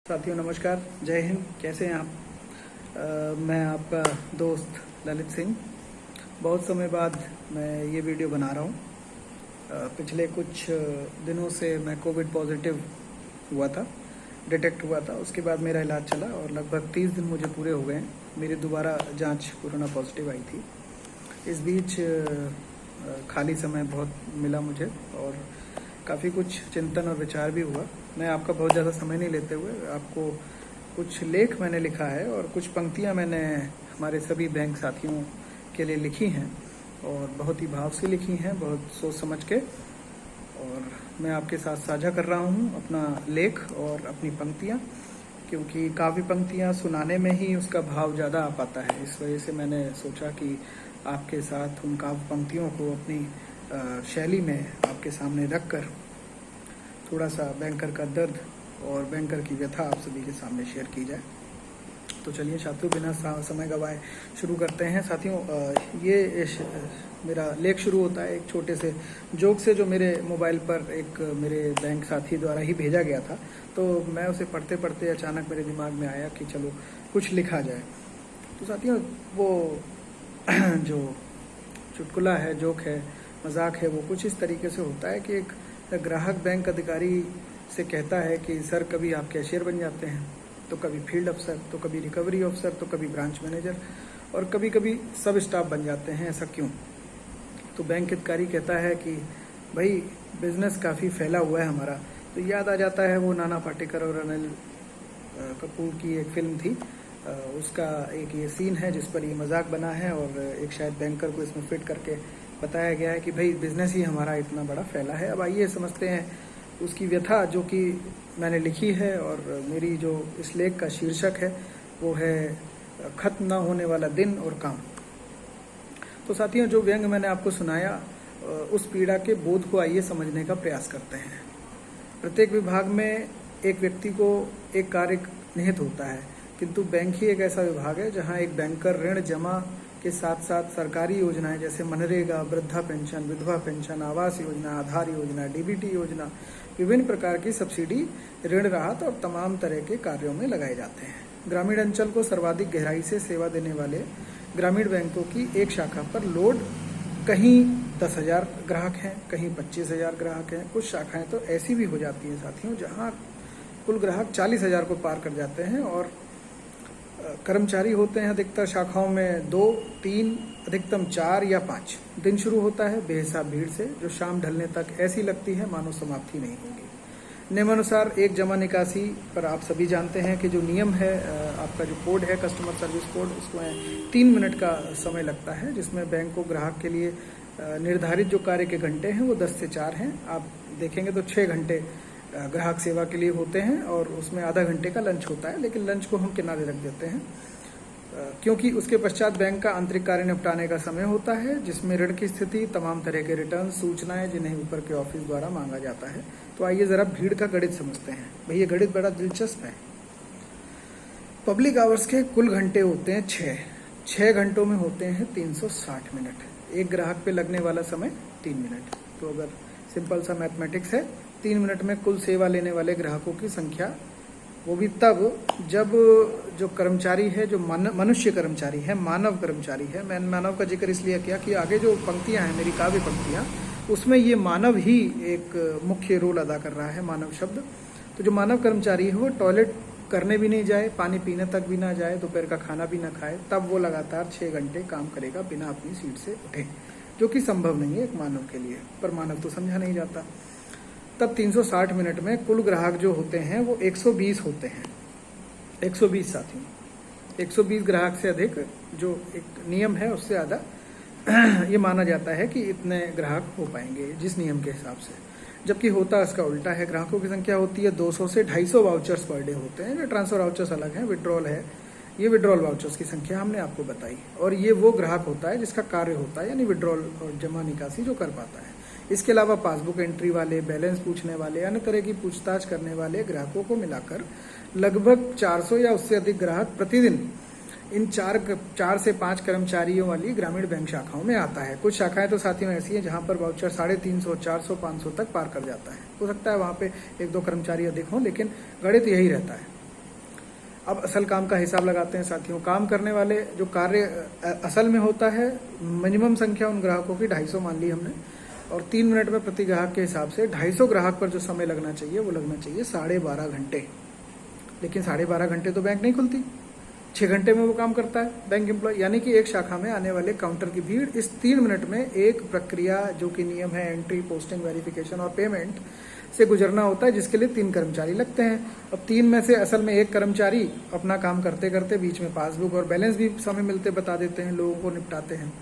साथियों नमस्कार, जय हिंद। कैसे हैं आप? मैं आपका दोस्त ललित सिंह। बहुत समय बाद मैं ये वीडियो बना रहा हूँ। पिछले कुछ दिनों से मैं कोविड पॉजिटिव हुआ था, डिटेक्ट हुआ था। उसके बाद मेरा इलाज चला और लगभग 30 दिन मुझे पूरे हो गए हैं। मेरी दोबारा जांच कोरोना पॉजिटिव आई थी। इस बीच खाली समय बहुत मिला मुझे और काफ़ी कुछ चिंतन और विचार भी हुआ। मैं आपका बहुत ज़्यादा समय नहीं लेते हुए आपको कुछ लेख मैंने लिखा है और कुछ पंक्तियां मैंने हमारे सभी बैंक साथियों के लिए लिखी हैं और बहुत ही भाव से लिखी हैं, बहुत सोच समझ के। और मैं आपके साथ साझा कर रहा हूं अपना लेख और अपनी पंक्तियां, क्योंकि काव्य पंक्तियां सुनाने में ही उसका भाव ज़्यादा आ पाता है। इस वजह से मैंने सोचा कि आपके साथ उन काव्य पंक्तियों को अपनी शैली में आपके सामने रखकर थोड़ा सा बैंकर का दर्द और बैंकर की व्यथा आप सभी के सामने शेयर की जाए। तो चलिए साथियों, बिना समय गवाए शुरू करते हैं। साथियों, ये मेरा लेख शुरू होता है एक छोटे से जोक से, जो मेरे मोबाइल पर एक मेरे बैंक साथी द्वारा ही भेजा गया था। तो मैं उसे पढ़ते पढ़ते अचानक मेरे दिमाग में आया कि चलो कुछ लिखा जाए। तो साथियों, वो जो चुटकुला है, जोक है, मजाक है, वो कुछ इस तरीके से होता है कि एक ग्राहक बैंक अधिकारी से कहता है कि सर, कभी आप कैशियर बन जाते हैं, तो कभी फील्ड अफसर, तो कभी रिकवरी अफसर, तो कभी ब्रांच मैनेजर और कभी कभी सब स्टाफ बन जाते हैं, ऐसा क्यों? तो बैंक अधिकारी कहता है कि भाई, बिजनेस काफ़ी फैला हुआ है हमारा। तो याद आ जाता है वो नाना पाटेकर और अनिल कपूर की एक फिल्म थी, उसका एक ये सीन है जिस पर ये मजाक बना है और एक शायद बैंकर को इसमें फिट करके बताया गया है कि भाई, बिजनेस ही हमारा इतना बड़ा फैला है। अब आइए समझते हैं उसकी व्यथा, जो कि मैंने लिखी है। और मेरी जो इस लेख का शीर्षक है वो है खत्म ना होने वाला दिन और काम। तो साथियों, जो व्यंग मैंने आपको सुनाया, उस पीड़ा के बोध को आइए समझने का प्रयास करते हैं। प्रत्येक विभाग में एक व्यक्ति को एक कार्य निहित होता है, किंतु बैंक ही एक ऐसा विभाग है जहां एक बैंकर ऋण जमा के साथ साथ सरकारी योजनाएं जैसे मनरेगा, वृद्धा पेंशन, विधवा पेंशन, आवास योजना, आधार योजना, डीबीटी योजना, विभिन्न प्रकार की सब्सिडी, ऋण राहत और तमाम तरह के कार्यों में लगाए जाते हैं। ग्रामीण अंचल को सर्वाधिक गहराई से सेवा देने वाले ग्रामीण बैंकों की एक शाखा पर लोड कहीं 10,000 ग्राहक हैं, कहीं 25,000 ग्राहक हैं। कुछ शाखाएं तो ऐसी भी हो जाती हैं साथियों जहां कुल ग्राहक 40,000 को पार कर जाते हैं और कर्मचारी होते हैं अधिकतर शाखाओं में 2, 3, अधिकतम 4 या 5। दिन शुरू होता है बेहिसाब भीड़ से, जो शाम ढलने तक ऐसी लगती है मानो समाप्ति नहीं होगी। नियमानुसार एक जमा निकासी पर आप सभी जानते हैं कि जो नियम है, आपका जो कोड है कस्टमर सर्विस कोड, उसमें 3 मिनट का समय लगता है, जिसमें बैंक को ग्राहक के लिए निर्धारित जो कार्य के घंटे हैं वो 10 से 4 हैं। आप देखेंगे तो 6 घंटे ग्राहक सेवा के लिए होते हैं और उसमें आधा घंटे का लंच होता है, लेकिन लंच को हम किनारे रख देते हैं क्योंकि उसके पश्चात बैंक का आंतरिक कार्य निपटाने का समय होता है, जिसमें ऋण की स्थिति, तमाम तरह के रिटर्न, सूचनाएं जिन्हें ऊपर के ऑफिस द्वारा मांगा जाता है। तो आइए जरा भीड़ का गणित समझते हैं। भाई, ये गणित बड़ा दिलचस्प है। पब्लिक आवर्स के कुल घंटे होते हैं 6 घंटों में होते हैं 360 मिनट। एक ग्राहक पे लगने वाला समय 3 मिनट। तो अगर सिंपल सा मैथमेटिक्स है, 3 मिनट में कुल सेवा लेने वाले ग्राहकों की संख्या, वो भी तब जब जो कर्मचारी है, जो मनुष्य कर्मचारी है, मानव कर्मचारी है। मैंने मानव का जिक्र इसलिए किया कि आगे जो पंक्तियां हैं मेरी काव्य पंक्तियां, उसमें ये मानव ही एक मुख्य रोल अदा कर रहा है, मानव शब्द। तो जो मानव कर्मचारी है वो टॉयलेट करने भी नहीं जाए, पानी पीने तक भी ना जाए, दोपहर का खाना भी ना खाए, तब वो लगातार 6 घंटे काम करेगा बिना अपनी सीट से उठे, जो कि संभव नहीं है एक मानव के लिए। पर मानव तो समझा नहीं जाता। तब 360 मिनट में कुल ग्राहक जो होते हैं वो 120 होते हैं। 120 साथियों, 120 ग्राहक से अधिक जो एक नियम है उससे ज़्यादा ये माना जाता है कि इतने ग्राहक हो पाएंगे जिस नियम के हिसाब से, जबकि होता इसका उल्टा है। ग्राहकों की संख्या होती है 200 से 250 वाउचर्स पर डे होते हैं। जो ट्रांसफर वाउचर्स अलग हैं, विड्रॉल है, ये विड्रॉल वाउचर्स की संख्या हमने आपको बताई। और ये वो ग्राहक होता है जिसका कार्य होता है, यानी विड्रॉल और जमा निकासी जो कर पाता है। इसके अलावा पासबुक एंट्री वाले, बैलेंस पूछने वाले, अन्य तरह की पूछताछ करने वाले ग्राहकों को मिलाकर लगभग 400 या उससे अधिक ग्राहक प्रतिदिन इन 4 से 5 कर्मचारियों वाली ग्रामीण बैंक शाखाओं में आता है। कुछ शाखाएं तो साथियों ऐसी हैं जहां पर वाउचर 350, 400, 500 तक पार कर जाता है। हो सकता है वहां पे 1-2 कर्मचारी अधिक हों, लेकिन गणित यही रहता है। अब असल काम का हिसाब लगाते हैं साथियों। काम करने वाले जो कार्य असल में होता है, मिनिमम संख्या उन ग्राहकों की 250 मान ली हमने, और 3 मिनट में प्रति ग्राहक के हिसाब से 250 ग्राहक पर जो समय लगना चाहिए वो लगना चाहिए 12.5 घंटे। लेकिन 12.5 घंटे तो बैंक नहीं खुलती, 6 घंटे में वो काम करता है बैंक एम्प्लॉय। यानी कि एक शाखा में आने वाले काउंटर की भीड़ इस 3 मिनट में एक प्रक्रिया जो कि नियम है एंट्री, पोस्टिंग, वेरिफिकेशन और पेमेंट से गुजरना होता है, जिसके लिए 3 कर्मचारी लगते हैं। अब 3 में से असल में एक कर्मचारी अपना काम करते करते बीच में पासबुक और बैलेंस भी समय मिलते बता देते हैं, लोगों को निपटाते हैं।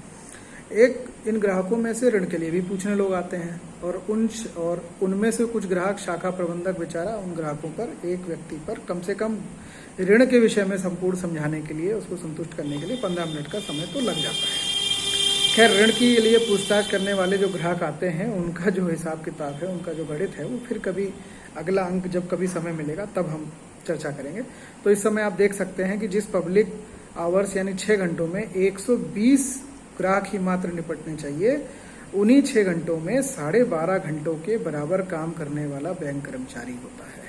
एक इन ग्राहकों में से ऋण के लिए भी पूछने लोग आते हैं, और उनमें से कुछ ग्राहक शाखा प्रबंधक बेचारा उन ग्राहकों पर, एक व्यक्ति पर कम से कम ऋण के विषय में संपूर्ण समझाने के लिए, उसको संतुष्ट करने के लिए 15 मिनट का समय तो लग जाता है। खैर, ऋण के लिए पूछताछ करने वाले जो ग्राहक आते हैं उनका जो हिसाब किताब है, उनका जो गणित है, वो फिर कभी अगला अंक जब कभी समय मिलेगा तब हम चर्चा करेंगे। तो इस समय आप देख सकते हैं कि जिस पब्लिक आवर्स यानी 6 घंटों में 120 ग्राहक ही मात्र निपटने चाहिए, उन्हीं 6 घंटों में 12.5 घंटों के बराबर काम करने वाला बैंक कर्मचारी होता है।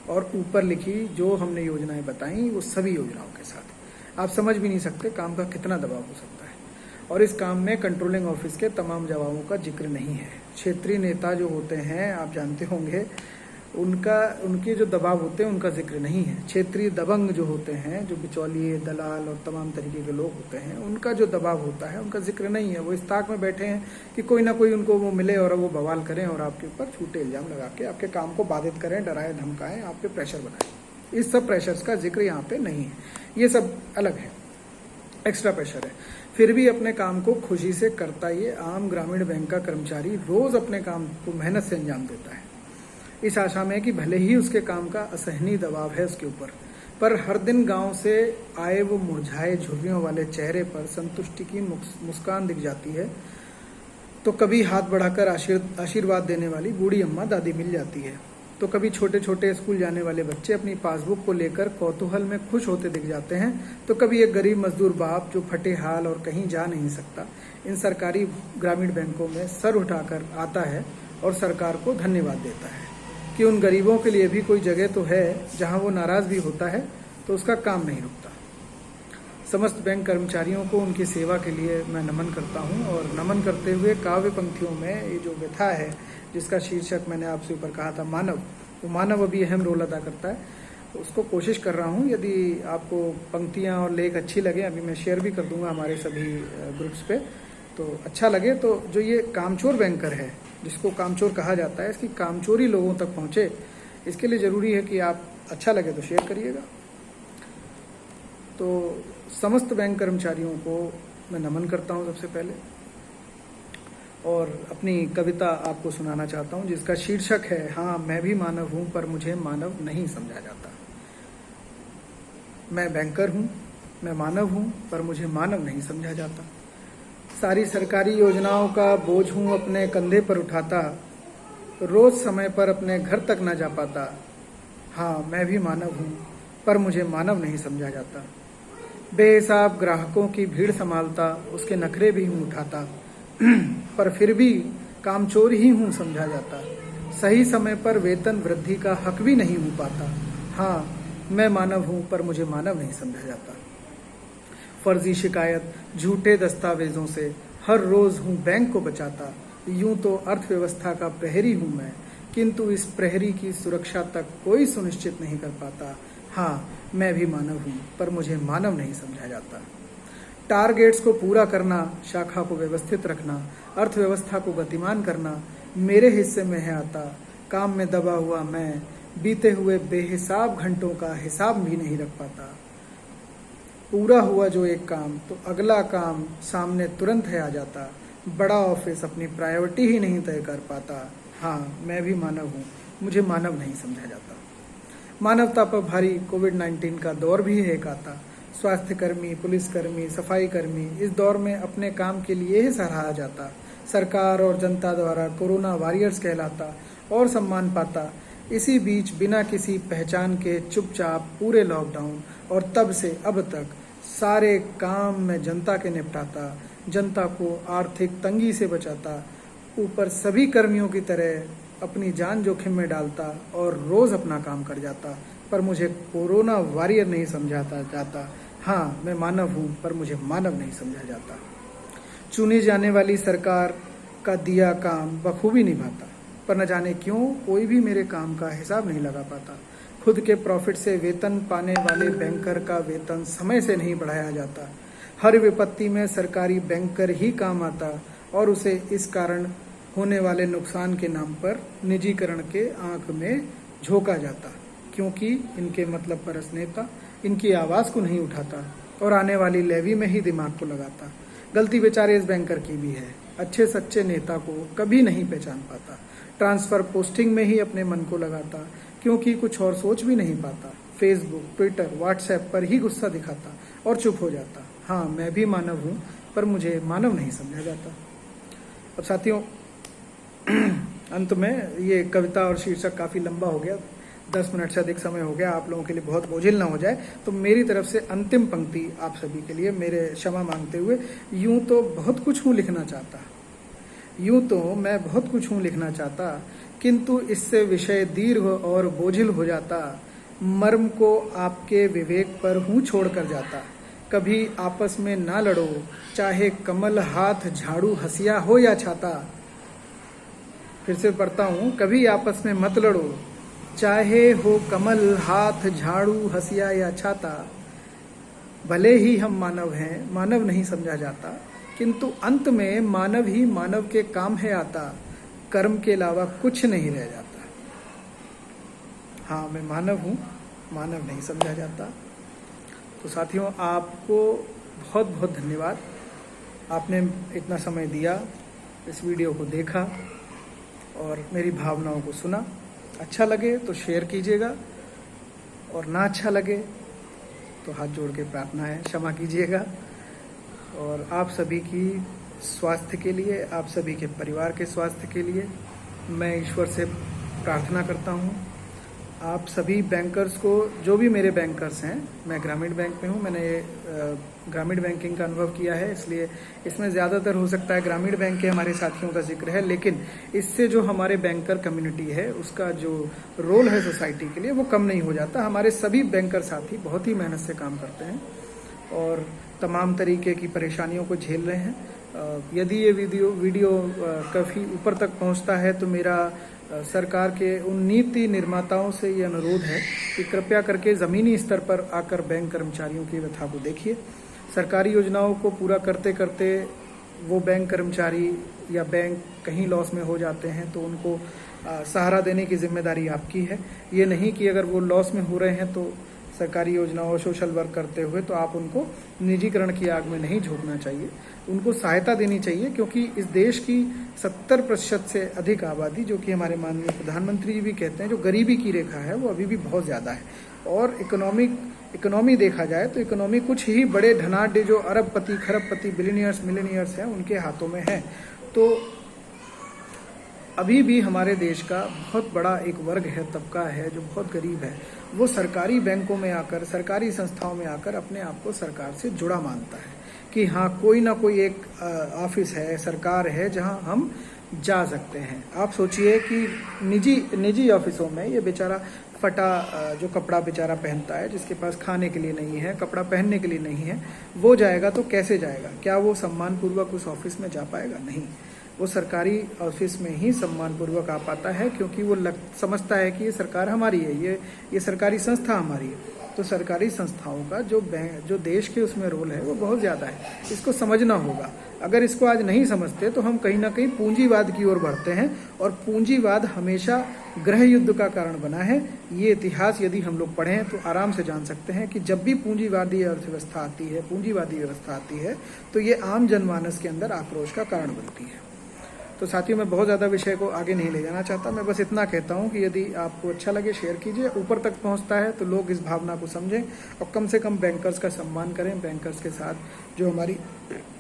और ऊपर लिखी जो हमने योजनाएं बताई वो सभी योजनाओं के साथ आप समझ भी नहीं सकते काम का कितना दबाव हो सकता है। और इस काम में कंट्रोलिंग ऑफिस के तमाम जवाबों का जिक्र नहीं है। क्षेत्रीय नेता जो होते हैं आप जानते होंगे, उनके जो दबाव होते हैं उनका जिक्र नहीं है। क्षेत्रीय दबंग जो होते हैं, जो बिचौलिए, दलाल और तमाम तरीके के लोग होते हैं, उनका जो दबाव होता है उनका जिक्र नहीं है। वो इस ताक में बैठे हैं कि कोई ना कोई उनको वो मिले और वो बवाल करें और आपके ऊपर झूठे इल्जाम लगा के आपके काम को बाधित करें, डराएं, धमकाएं, आप पे प्रेशर बनाएं। इस सब प्रेशर्स का जिक्र यहाँ पे नहीं है, ये सब अलग है, एक्स्ट्रा प्रेशर है। फिर भी अपने काम को खुशी से करता ये आम ग्रामीण बैंक का कर्मचारी रोज अपने काम को मेहनत से अंजाम देता है, इस आशा में कि भले ही उसके काम का असहनीय दबाव है उसके ऊपर, पर हर दिन गांव से आए वो मुरझाए झुर्रियों वाले चेहरे पर संतुष्टि की मुस्कान दिख जाती है। तो कभी हाथ बढ़ाकर आशीर्वाद देने वाली बूढ़ी अम्मा दादी मिल जाती है, तो कभी छोटे छोटे स्कूल जाने वाले बच्चे अपनी पासबुक को लेकर कौतूहल में खुश होते दिख जाते हैं, तो कभी एक गरीब मजदूर बाप जो फटे हाल और कहीं जा नहीं सकता इन सरकारी ग्रामीण बैंकों में सर उठाकर आता है और सरकार को धन्यवाद देता है कि उन गरीबों के लिए भी कोई जगह तो है जहां वो नाराज भी होता है तो उसका काम नहीं रुकता। समस्त बैंक कर्मचारियों को उनकी सेवा के लिए मैं नमन करता हूं, और नमन करते हुए काव्य पंक्तियों में ये जो व्यथा है जिसका शीर्षक मैंने आपसे ऊपर कहा था मानव, वो मानव अभी अहम रोल अदा करता है, उसको कोशिश कर रहा हूँ। यदि आपको पंक्तियाँ और लेख अच्छी लगे, अभी मैं शेयर भी कर दूंगा हमारे सभी ग्रुप्स पे, तो अच्छा लगे तो जो ये कामचोर बैंकर है, जिसको कामचोर कहा जाता है, इसकी कामचोरी लोगों तक पहुँचे, इसके लिए ज़रूरी है कि आप अच्छा लगे तो शेयर करिएगा। तो समस्त बैंक कर्मचारियों को मैं नमन करता हूँ सबसे पहले, और अपनी कविता आपको सुनाना चाहता हूँ जिसका शीर्षक है हाँ मैं भी मानव हूँ पर मुझे मानव नहीं समझा जाता। मैं बैंकर हूँ, मैं मानव हूँ पर मुझे मानव नहीं समझा जाता। सारी सरकारी योजनाओं का बोझ हूँ अपने कंधे पर उठाता, रोज समय पर अपने घर तक न जा पाता। हाँ मैं भी मानव हूँ पर मुझे मानव नहीं समझा जाता। बेहिसाब ग्राहकों की भीड़ संभालता, उसके नखरे भी हूँ उठाता, पर फिर भी कामचोर ही हूँ समझा जाता। सही समय पर वेतन वृद्धि का हक भी नहीं हो पाता। हाँ मैं मानव हूँ पर मुझे मानव नहीं समझा जाता। फर्जी शिकायत, झूठे दस्तावेजों से हर रोज हूँ बैंक को बचाता। यूं तो अर्थव्यवस्था का प्रहरी हूँ मैं, किंतु इस प्रहरी की सुरक्षा तक कोई सुनिश्चित नहीं कर पाता। हाँ मैं भी मानव हूँ पर मुझे मानव नहीं समझा जाता। टारगेट्स को पूरा करना, शाखा को व्यवस्थित रखना, अर्थव्यवस्था को गतिमान करना मेरे हिस्से में है आता। काम में दबा हुआ मैं बीते हुए बेहिसाब घंटों का हिसाब भी नहीं रख पाता। पूरा हुआ जो एक काम तो अगला काम सामने तुरंत है आ जाता। बड़ा ऑफिस अपनी प्रायोरिटी ही नहीं तय कर पाता। हाँ मैं भी मानव हूँ, मुझे मानव नहीं समझा जाता। मानवता पर भारी कोविड-19 का दौर भी है एक आता। स्वास्थ्य कर्मी, पुलिसकर्मी, सफाई कर्मी इस दौर में अपने काम के लिए ही सराहा जाता। सरकार और जनता द्वारा कोरोना वॉरियर्स कहलाता और सम्मान पाता। इसी बीच बिना किसी पहचान के चुपचाप पूरे लॉकडाउन और तब से अब तक सारे काम में जनता के निपटाता, जनता को आर्थिक तंगी से बचाता, ऊपर सभी कर्मियों की तरह अपनी जान जोखिम में डालता और रोज अपना काम कर जाता। पर मुझे कोरोना वॉरियर नहीं समझाता जाता। हाँ, मैं मानव हूँ, पर मुझे मानव नहीं समझा जाता। चुनी जाने वाली सरकार का दिया काम बखूबी निभाता, पर न जाने क्यों कोई भी मेरे काम का हिसाब नहीं लगा पाता। खुद के प्रॉफिट से वेतन पाने वाले बैंकर का वेतन समय से नहीं बढ़ाया जाता। हर विपत्ति में सरकारी बैंकर ही काम आता और उसे इस कारण होने वाले नुकसान के नाम पर निजीकरण के आंख में झोंका जाता, क्योंकि इनके मतलब परस नेता इनकी आवाज़ को नहीं उठाता और आने वाली लेवी में ही दिमाग को लगाता। गलती बेचारे इस बैंकर की भी है, अच्छे सच्चे नेता को कभी नहीं पहचान पाता। ट्रांसफ़र पोस्टिंग में ही अपने मन को लगाता, क्योंकि कुछ और सोच भी नहीं पाता। फेसबुक, ट्विटर, व्हाट्सएप पर ही गुस्सा दिखाता और चुप हो जाता। हाँ, मैं भी मानव हूँ, पर मुझे मानव नहीं समझा जाता। अब साथियों, अंत में ये कविता और शीर्षक काफ़ी लंबा हो गया, 10 मिनट से अधिक समय हो गया, आप लोगों के लिए बहुत बोझिल ना हो जाए, तो मेरी तरफ से अंतिम पंक्ति आप सभी के लिए मेरे क्षमा मांगते हुए, यूं तो बहुत कुछ हूँ लिखना चाहता, यूं तो मैं बहुत कुछ हूँ लिखना चाहता, किंतु इससे विषय दीर्घ और बोझिल हो जाता। मर्म को आपके विवेक पर हूँ छोड़ कर जाता। कभी आपस में ना लड़ो, चाहे कमल हाथ झाड़ू हसिया हो या छाता। फिर से पढ़ता हूँ, कभी आपस में मत लड़ो, चाहे हो कमल हाथ झाड़ू हसिया या छाता। भले ही हम मानव हैं, मानव नहीं समझा जाता, किंतु अंत में मानव ही मानव के काम है आता। कर्म के अलावा कुछ नहीं रह जाता। हाँ, मैं मानव हूँ, मानव नहीं समझा जाता। तो साथियों, आपको बहुत बहुत धन्यवाद। आपने इतना समय दिया, इस वीडियो को देखा और मेरी भावनाओं को सुना। अच्छा लगे तो शेयर कीजिएगा और ना अच्छा लगे तो हाथ जोड़ के प्रार्थना है, क्षमा कीजिएगा। और आप सभी की स्वास्थ्य के लिए, आप सभी के परिवार के स्वास्थ्य के लिए मैं ईश्वर से प्रार्थना करता हूँ। आप सभी बैंकर्स को, जो भी मेरे बैंकर्स हैं, मैं ग्रामीण बैंक में हूँ, मैंने ग्रामीण बैंकिंग का अनुभव किया है, इसलिए इसमें ज़्यादातर हो सकता है ग्रामीण बैंक के हमारे साथियों का जिक्र है, लेकिन इससे जो हमारे बैंकर कम्युनिटी है उसका जो रोल है सोसाइटी के लिए वो कम नहीं हो जाता। हमारे सभी बैंकर साथी बहुत ही मेहनत से काम करते हैं और तमाम तरीके की परेशानियों को झेल रहे हैं। यदि ये वीडियो काफ़ी ऊपर तक पहुंचता है तो मेरा सरकार के उन नीति निर्माताओं से ये अनुरोध है कि कृपया करके ज़मीनी स्तर पर आकर बैंक कर्मचारियों की व्यथा को देखिए। सरकारी योजनाओं को पूरा करते करते वो बैंक कर्मचारी या बैंक कहीं लॉस में हो जाते हैं तो उनको सहारा देने की जिम्मेदारी आपकी है। ये नहीं कि अगर वो लॉस में हो रहे हैं तो सरकारी योजनाओं सोशल वर्क करते हुए तो आप उनको निजीकरण की आग में नहीं झोंकना चाहिए, उनको सहायता देनी चाहिए, क्योंकि इस देश की 70% से अधिक आबादी, जो कि हमारे माननीय प्रधानमंत्री जी भी कहते हैं, जो गरीबी की रेखा है वो अभी भी बहुत ज़्यादा है। और इकोनॉमी देखा जाए तो इकोनॉमी कुछ ही बड़े धनाढ्य जो अरबपति, खरबपति, बिलियनियर्स, मिलेनियर्स हैं उनके हाथों में है। तो अभी भी हमारे देश का बहुत बड़ा एक वर्ग है, तबका है जो बहुत गरीब है, वो सरकारी बैंकों में आकर, सरकारी संस्थाओं में आकर अपने आप को सरकार से जुड़ा मानता है कि हाँ, कोई ना कोई एक ऑफिस है, सरकार है जहां हम जा सकते हैं। आप सोचिए कि निजी ऑफिसों में ये बेचारा फटा जो कपड़ा बेचारा पहनता है, जिसके पास खाने के लिए नहीं है, कपड़ा पहनने के लिए नहीं है, वो जाएगा तो कैसे जाएगा? क्या वो सम्मानपूर्वक उस ऑफिस में जा पाएगा? नहीं। वो सरकारी ऑफिस में ही सम्मानपूर्वक आ पाता है, क्योंकि वो समझता है कि ये सरकार हमारी है, ये सरकारी संस्था हमारी है। तो सरकारी संस्थाओं का जो देश के उसमें रोल है वो बहुत ज़्यादा है, इसको समझना होगा। अगर इसको आज नहीं समझते तो हम कहीं ना कहीं पूंजीवाद की ओर बढ़ते हैं, और पूंजीवाद हमेशा गृह युद्ध का कारण बना है। ये इतिहास यदि हम लोग पढ़ें तो आराम से जान सकते हैं कि जब भी पूंजीवादी अर्थव्यवस्था आती है, पूंजीवादी व्यवस्था आती है, तो ये आम जनमानस के अंदर आक्रोश का कारण बनती है। तो साथियों, मैं बहुत ज़्यादा विषय को आगे नहीं ले जाना चाहता। मैं बस इतना कहता हूँ कि यदि आपको अच्छा लगे शेयर कीजिए, ऊपर तक पहुँचता है तो लोग इस भावना को समझें और कम से कम बैंकर्स का सम्मान करें। बैंकर्स के साथ जो हमारी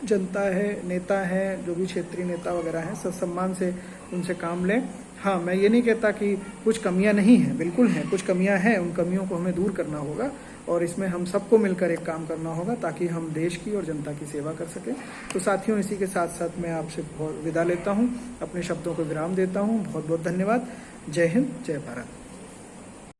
जनता है, नेता हैं, जो भी क्षेत्रीय नेता वगैरह हैं, सब सम्मान से उनसे काम लें। हाँ, मैं ये नहीं कहता कि कुछ कमियां नहीं हैं, बिल्कुल हैं, कुछ कमियां हैं, उन कमियों को हमें दूर करना होगा और इसमें हम सबको मिलकर एक काम करना होगा ताकि हम देश की और जनता की सेवा कर सकें। तो साथियों, इसी के साथ साथ मैं आपसे विदा लेता हूँ, अपने शब्दों को विराम देता हूँ। बहुत बहुत धन्यवाद। जय हिंद, जय भारत।